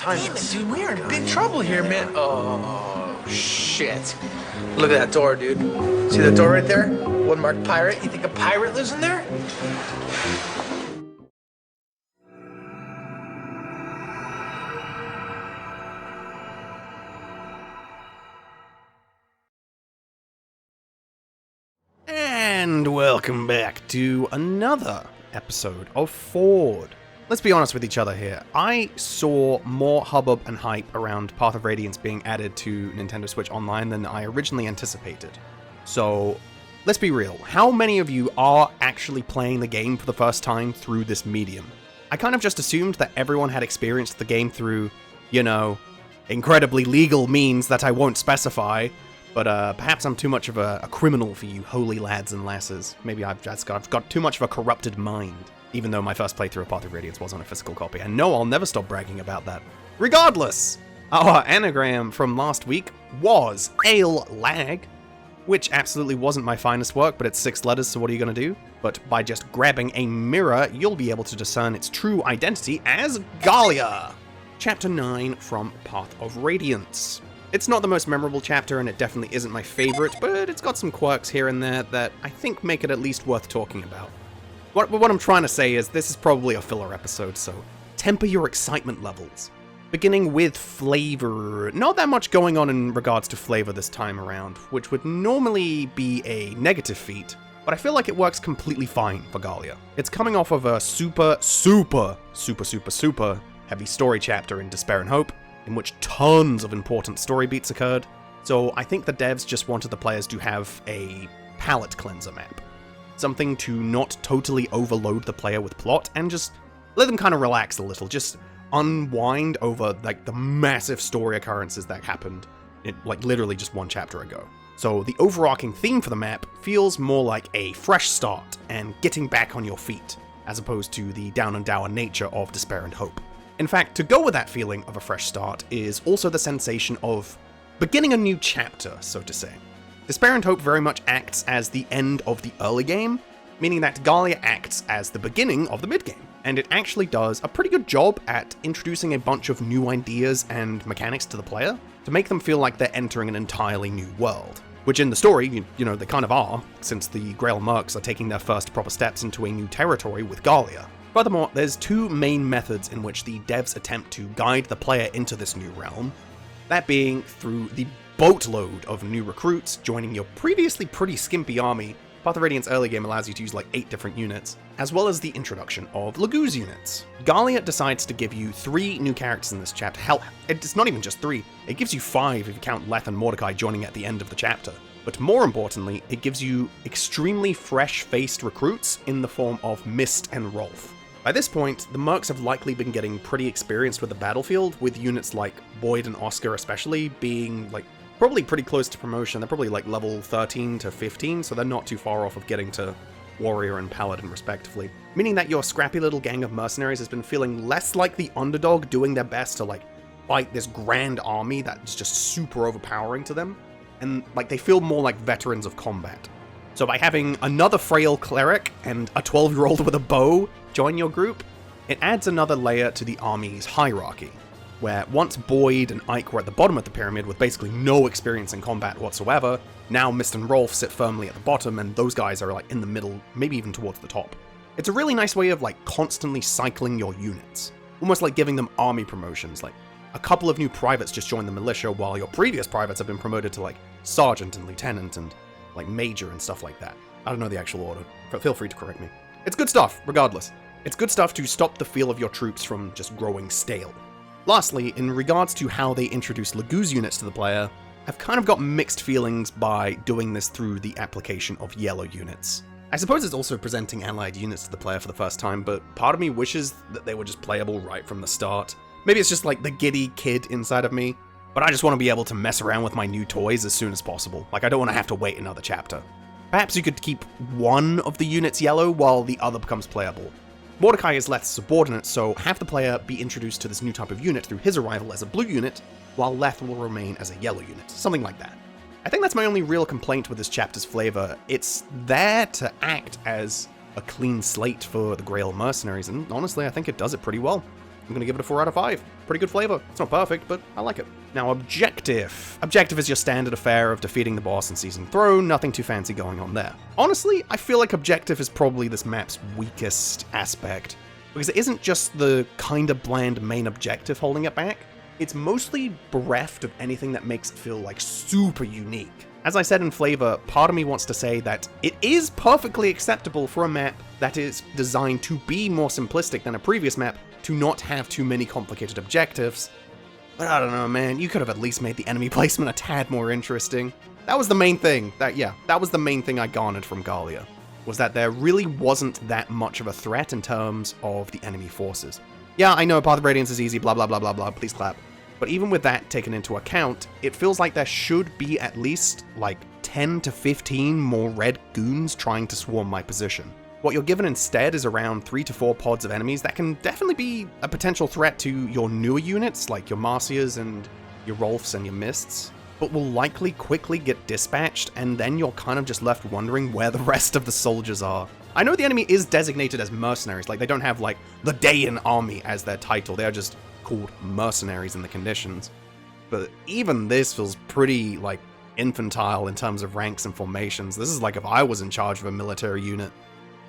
Damn it, dude, we are in big trouble here, man. Oh, shit. Look at that door, dude. See that door right there? One marked pirate. You think a pirate lives in there? And welcome back to another episode of F.O.R.D.E. Let's be honest with each other here. I saw more hubbub and hype around Path of Radiance being added to Nintendo Switch Online than I originally anticipated. So, let's be real. How many of you are actually playing the game for the first time through this medium? I kind of just assumed that everyone had experienced the game through, you know, incredibly legal means that I won't specify, but perhaps I'm too much of a criminal for you holy lads and lasses. Maybe I've got too much of a corrupted mind. Even though my first playthrough of Path of Radiance was on a physical copy. And no, I'll never stop bragging about that. Regardless, our anagram from last week was Ale Lag, which absolutely wasn't my finest work, but it's 6 letters, so what are you going to do? But by just grabbing a mirror, you'll be able to discern its true identity as Gallia. Chapter 9 from Path of Radiance. It's not the most memorable chapter, and it definitely isn't my favorite, but it's got some quirks here and there that I think make it at least worth talking about. What I'm trying to say is this is probably a filler episode, so temper your excitement levels. Beginning with flavor. Not that much going on in regards to flavor this time around, which would normally be a negative feat, but I feel like it works completely fine for Gallia. It's coming off of a super heavy story chapter in Despair and Hope, in which tons of important story beats occurred, so I think the devs just wanted the players to have a palate cleanser map. Something to not totally overload the player with plot and just let them kind of relax a little, just unwind over like the massive story occurrences that happened in like literally just one chapter ago. So the overarching theme for the map feels more like a fresh start and getting back on your feet, as opposed to the down and dour nature of Despair and Hope. In fact, to go with that feeling of a fresh start is also the sensation of beginning a new chapter, so to say. Despair and Hope very much acts as the end of the early game, meaning that Gallia acts as the beginning of the mid-game, and it actually does a pretty good job at introducing a bunch of new ideas and mechanics to the player to make them feel like they're entering an entirely new world. Which in the story, you know, they kind of are, since the Grail Mercs are taking their first proper steps into a new territory with Gallia. Furthermore, there's two main methods in which the devs attempt to guide the player into this new realm, that being through the boatload of new recruits joining your previously pretty skimpy army. Path of Radiance early game allows you to use like 8 different units, as well as the introduction of Laguz units. Gallia decides to give you 3 new characters in this chapter. Hell, it's not even just 3, it gives you 5 if you count Leth and Mordecai joining at the end of the chapter. But more importantly, it gives you extremely fresh-faced recruits in the form of Mist and Rolf. By this point, the Mercs have likely been getting pretty experienced with the battlefield, with units like Boyd and Oscar especially being like probably pretty close to promotion. They're probably like level 13 to 15, so they're not too far off of getting to Warrior and Paladin respectively. Meaning that your scrappy little gang of mercenaries has been feeling less like the underdog doing their best to like fight this grand army that's just super overpowering to them, and like they feel more like veterans of combat. So by having another frail cleric and a 12-year-old with a bow join your group, it adds another layer to the army's hierarchy, where once Boyd and Ike were at the bottom of the pyramid with basically no experience in combat whatsoever, now Mist and Rolf sit firmly at the bottom, and those guys are like in the middle, maybe even towards the top. It's a really nice way of like constantly cycling your units, almost like giving them army promotions, like a couple of new privates just joined the militia while your previous privates have been promoted to like sergeant and lieutenant and like major and stuff like that. I don't know the actual order, but feel free to correct me. It's good stuff, regardless. It's good stuff to stop the feel of your troops from just growing stale. Lastly, in regards to how they introduce Laguz units to the player, I've kind of got mixed feelings by doing this through the application of yellow units. I suppose it's also presenting allied units to the player for the first time, but part of me wishes that they were just playable right from the start. Maybe it's just like the giddy kid inside of me, but I just want to be able to mess around with my new toys as soon as possible. Like, I don't want to have to wait another chapter. Perhaps you could keep one of the units yellow while the other becomes playable. Mordecai is Leth's subordinate, so have the player be introduced to this new type of unit through his arrival as a blue unit, while Leth will remain as a yellow unit. Something like that. I think that's my only real complaint with this chapter's flavor. It's there to act as a clean slate for the Grail mercenaries, and honestly, I think it does it pretty well. I'm gonna give it a 4 out of 5. Pretty good flavor. It's not perfect, but I like it. Now, objective. Objective is your standard affair of defeating the boss and seizing the throne, nothing too fancy going on there. Honestly, I feel like objective is probably this map's weakest aspect, because it isn't just the kinda bland main objective holding it back, it's mostly bereft of anything that makes it feel like super unique. As I said in flavor, part of me wants to say that it is perfectly acceptable for a map that is designed to be more simplistic than a previous map to not have too many complicated objectives. But I don't know, man, you could have at least made the enemy placement a tad more interesting. That was the main thing, that was the main thing I garnered from Gallia, was that there really wasn't that much of a threat in terms of the enemy forces. Yeah, I know Path of Radiance is easy, blah blah blah blah blah, please clap. But even with that taken into account, it feels like there should be at least like 10 to 15 more red goons trying to swarm my position. What you're given instead is around 3 to 4 pods of enemies that can definitely be a potential threat to your newer units, like your Marcias and your Rolfs and your Mists, but will likely quickly get dispatched, and then you're kind of just left wondering where the rest of the soldiers are. I know the enemy is designated as mercenaries, like they don't have like the Dayan army as their title, they are just called mercenaries in the conditions. But even this feels pretty like infantile in terms of ranks and formations. This is like if I was in charge of a military unit,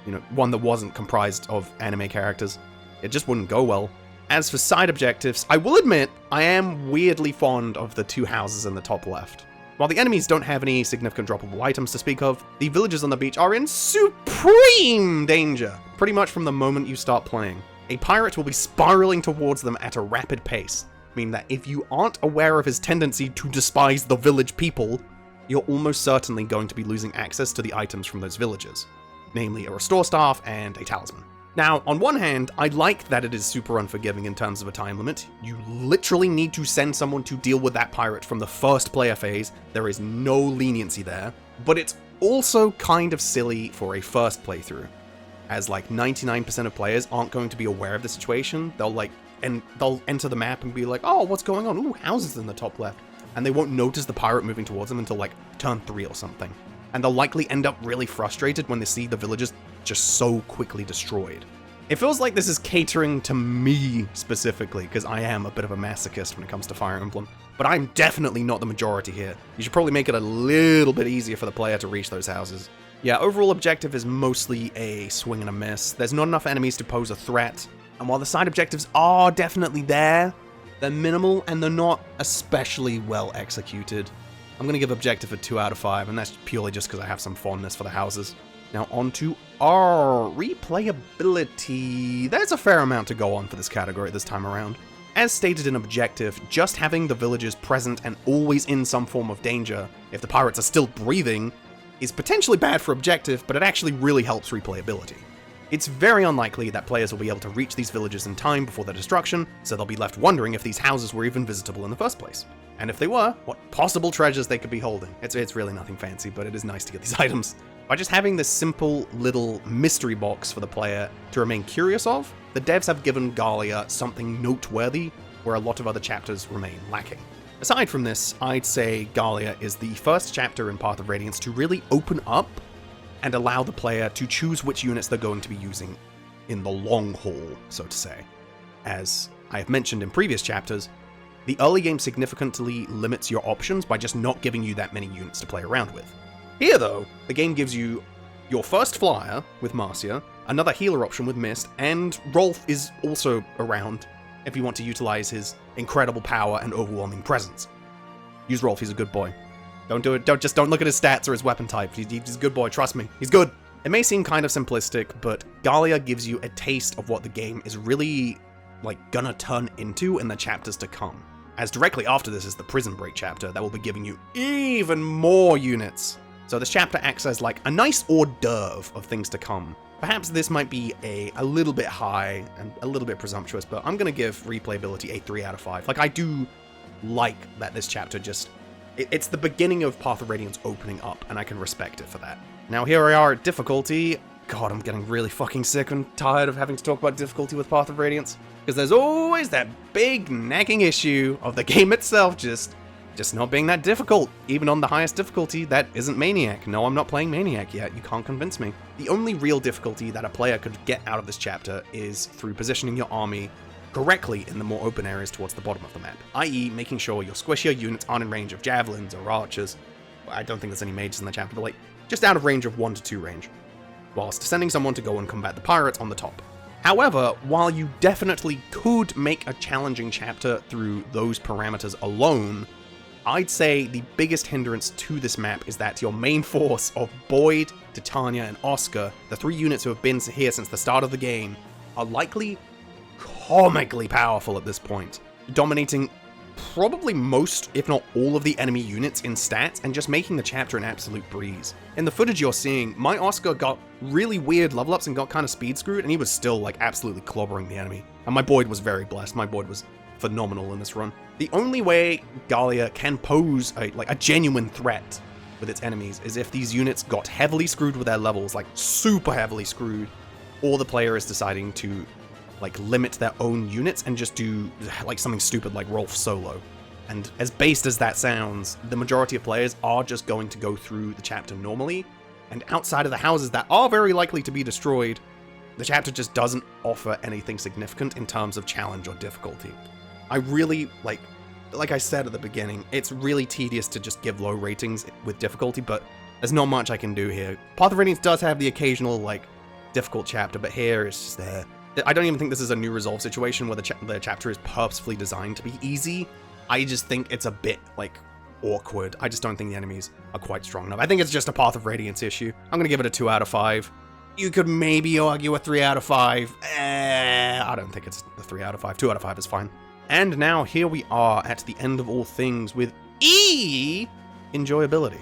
you know, one that wasn't comprised of anime characters. It just wouldn't go well. As for side objectives, I will admit, I am weirdly fond of the 2 houses in the top left. While the enemies don't have any significant droppable items to speak of, the villagers on the beach are in supreme danger, pretty much from the moment you start playing. A pirate will be spiraling towards them at a rapid pace, meaning that if you aren't aware of his tendency to despise the village people, you're almost certainly going to be losing access to the items from those villagers, namely a restore staff and a talisman. Now, on one hand, I like that it is super unforgiving in terms of a time limit. You literally need to send someone to deal with that pirate from the first player phase. There is no leniency there, but it's also kind of silly for a first playthrough, as like 99% of players aren't going to be aware of the situation. They'll enter the map and be like, oh, what's going on? Ooh, houses in the top left. And they won't notice the pirate moving towards them until like turn 3 or something. And they'll likely end up really frustrated when they see the villagers just so quickly destroyed. It feels like this is catering to me specifically, because I am a bit of a masochist when it comes to Fire Emblem, but I'm definitely not the majority here. You should probably make it a little bit easier for the player to reach those houses. Yeah, overall objective is mostly a swing and a miss. There's not enough enemies to pose a threat, and while the side objectives are definitely there, they're minimal and they're not especially well executed. I'm going to give objective a 2 out of 5, and that's purely just because I have some fondness for the houses. Now on to R, replayability. There's a fair amount to go on for this category this time around. As stated in objective, just having the villagers present and always in some form of danger, if the pirates are still breathing, is potentially bad for objective, but it actually really helps replayability. It's very unlikely that players will be able to reach these villages in time before their destruction, so they'll be left wondering if these houses were even visitable in the first place. And if they were, what possible treasures they could be holding. It's really nothing fancy, but it is nice to get these items. By just having this simple little mystery box for the player to remain curious of, the devs have given Gallia something noteworthy where a lot of other chapters remain lacking. Aside from this, I'd say Gallia is the first chapter in Path of Radiance to really open up and allow the player to choose which units they're going to be using in the long haul, so to say. As I have mentioned in previous chapters, the early game significantly limits your options by just not giving you that many units to play around with. Here though, the game gives you your first flyer with Marcia, another healer option with Mist, and Rolf is also around if you want to utilize his incredible power and overwhelming presence. Use Rolf, he's a good boy. Don't do it, don't look at his stats or his weapon type, he's a good boy, trust me, he's good. It may seem kind of simplistic, but Gallia gives you a taste of what the game is really, gonna turn into in the chapters to come. As directly after this is the Prison Break chapter that will be giving you even more units. So this chapter acts as like a nice hors d'oeuvre of things to come. Perhaps this might be a little bit high and a little bit presumptuous, but I'm gonna give replayability a 3 out of 5. I do like that this chapter it's the beginning of Path of Radiance opening up, and I can respect it for that. Now here we are at difficulty. God, I'm getting really fucking sick and tired of having to talk about difficulty with Path of Radiance, because there's always that big nagging issue of the game itself just not being that difficult. Even on the highest difficulty, that isn't Maniac. No, I'm not playing Maniac yet, you can't convince me. The only real difficulty that a player could get out of this chapter is through positioning your army correctly in the more open areas towards the bottom of the map, i.e. making sure your squishier units aren't in range of javelins or archers. I don't think there's any mages in the chapter, but like, just out of range of 1 to 2 range, whilst sending someone to go and combat the pirates on the top. However, while you definitely could make a challenging chapter through those parameters alone, I'd say the biggest hindrance to this map is that your main force of Boyd, Titania, and Oscar, the 3 units who have been here since the start of the game, are likely comically powerful at this point, dominating probably most, if not all, of the enemy units in stats and just making the chapter an absolute breeze. In the footage you're seeing, my Oscar got really weird level ups and got kind of speed screwed, and he was still like absolutely clobbering the enemy. And my Boyd was very blessed. My Boyd was phenomenal in this run. The only way Gallia can pose a genuine threat with its enemies is if these units got heavily screwed with their levels, like super heavily screwed, or the player is deciding to like limit their own units and just do like something stupid like Rolf solo. And as based as that sounds, the majority of players are just going to go through the chapter normally, and outside of the houses that are very likely to be destroyed, the chapter just doesn't offer anything significant in terms of challenge or difficulty. I really, like I said at the beginning, it's really tedious to just give low ratings with difficulty, but there's not much I can do here. Path of Radiance does have the occasional like difficult chapter, but here it's just there. I don't even think this is a new resolve situation where the chapter is purposefully designed to be easy. I just think it's a bit, like, awkward. I just don't think the enemies are quite strong enough. I think it's just a Path of Radiance issue. I'm gonna give it a 2 out of 5. You could maybe argue a 3 out of 5. I don't think it's a 3 out of 5. 2 out of 5 is fine. And now here we are at the end of all things with E! Enjoyability.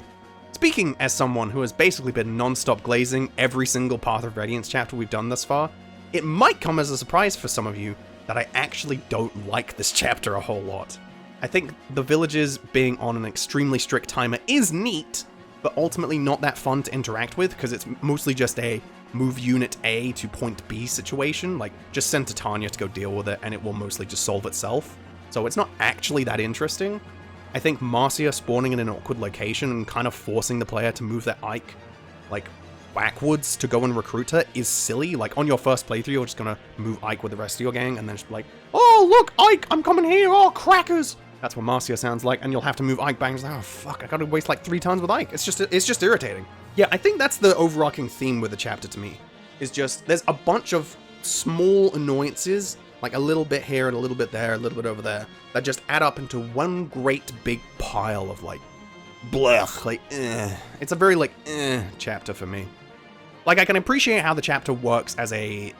Speaking as someone who has basically been non-stop glazing every single Path of Radiance chapter we've done thus far, it might come as a surprise for some of you that I actually don't like this chapter a whole lot. I think the villages being on an extremely strict timer is neat, but ultimately not that fun to interact with because it's mostly just a move unit A to point B situation, like just send Titania to go deal with it and it will mostly just solve itself. So it's not actually that interesting. I think Marcia spawning in an awkward location and kind of forcing the player to move their Ike, like, backwards to go and recruit her is silly. Like, on your first playthrough, you're just gonna move Ike with the rest of your gang and then just be like, oh, look, Ike, I'm coming here, oh, crackers! That's what Marcia sounds like, and you'll have to move Ike back and just like, oh, fuck, I gotta waste like 3 turns with Ike. It's just irritating. Yeah, I think that's the overarching theme with the chapter to me, is just, there's a bunch of small annoyances, like a little bit here and a little bit there, a little bit over there, that just add up into one great big pile of like, blech, like, It's a very like, chapter for me. Like, I can appreciate how the chapter works as a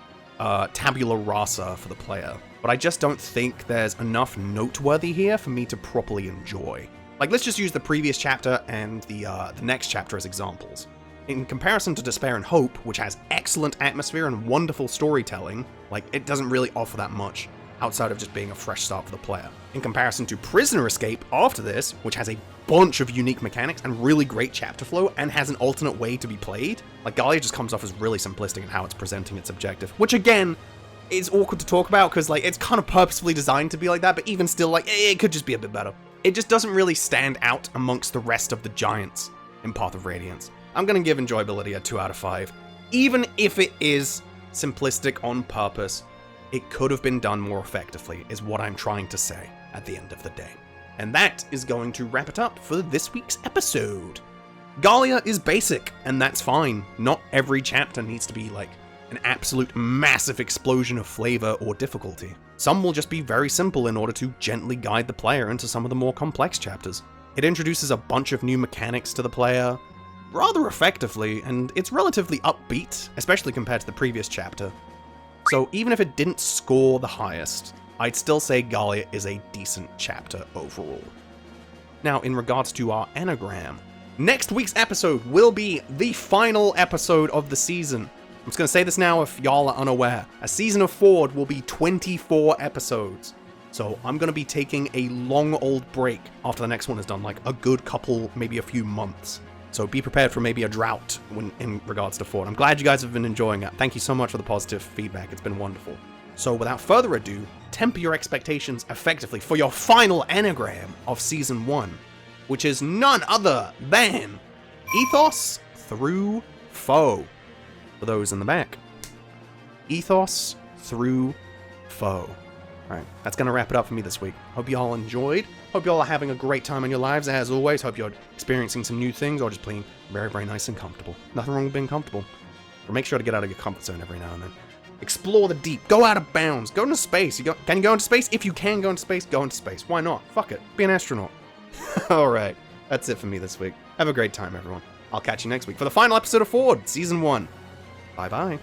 tabula rasa for the player, but I just don't think there's enough noteworthy here for me to properly enjoy. Like, let's just use the previous chapter and the next chapter as examples. In comparison to Despair and Hope, which has excellent atmosphere and wonderful storytelling, like, it doesn't really offer that much outside of just being a fresh start for the player. In comparison to Prisoner Escape after this, which has a bunch of unique mechanics and really great chapter flow and has an alternate way to be played, like, Gallia just comes off as really simplistic in how it's presenting its objective, which again, is awkward to talk about because, like, it's kind of purposefully designed to be like that, but even still, like, it could just be a bit better. It just doesn't really stand out amongst the rest of the giants in Path of Radiance. I'm gonna give Enjoyability a 2 out of 5. Even if it is simplistic on purpose, it could have been done more effectively, is what I'm trying to say at the end of the day. And that is going to wrap it up for this week's episode. Gallia is basic, and that's fine. Not every chapter needs to be like an absolute massive explosion of flavor or difficulty. Some will just be very simple in order to gently guide the player into some of the more complex chapters. It introduces a bunch of new mechanics to the player, rather effectively, and it's relatively upbeat, especially compared to the previous chapter. So even if it didn't score the highest, I'd still say Gallia is a decent chapter overall. Now, in regards to our anagram, next week's episode will be the final episode of the season. I'm just going to say this now if y'all are unaware. A season of F.O.R.D.E will be 24 episodes. So I'm going to be taking a long old break after the next one is done, like a good couple, maybe a few months. So be prepared for maybe a drought in regards to F.O.R.D.E. I'm glad you guys have been enjoying it. Thank you so much for the positive feedback. It's been wonderful. So without further ado, temper your expectations effectively for your final anagram of Season 1, which is none other than Ethos through Foe. For those in the back. Ethos through Foe. Alright, that's going to wrap it up for me this week. Hope you all enjoyed. Hope you all are having a great time in your lives, as always. Hope you're experiencing some new things or just being very, very nice and comfortable. Nothing wrong with being comfortable. But make sure to get out of your comfort zone every now and then. Explore the deep. Go out of bounds. Go into space. Can you go into space? If you can go into space, go into space. Why not? Fuck it. Be an astronaut. Alright, that's it for me this week. Have a great time, everyone. I'll catch you next week for the final episode of F.O.R.D.E, Season 1. Bye-bye.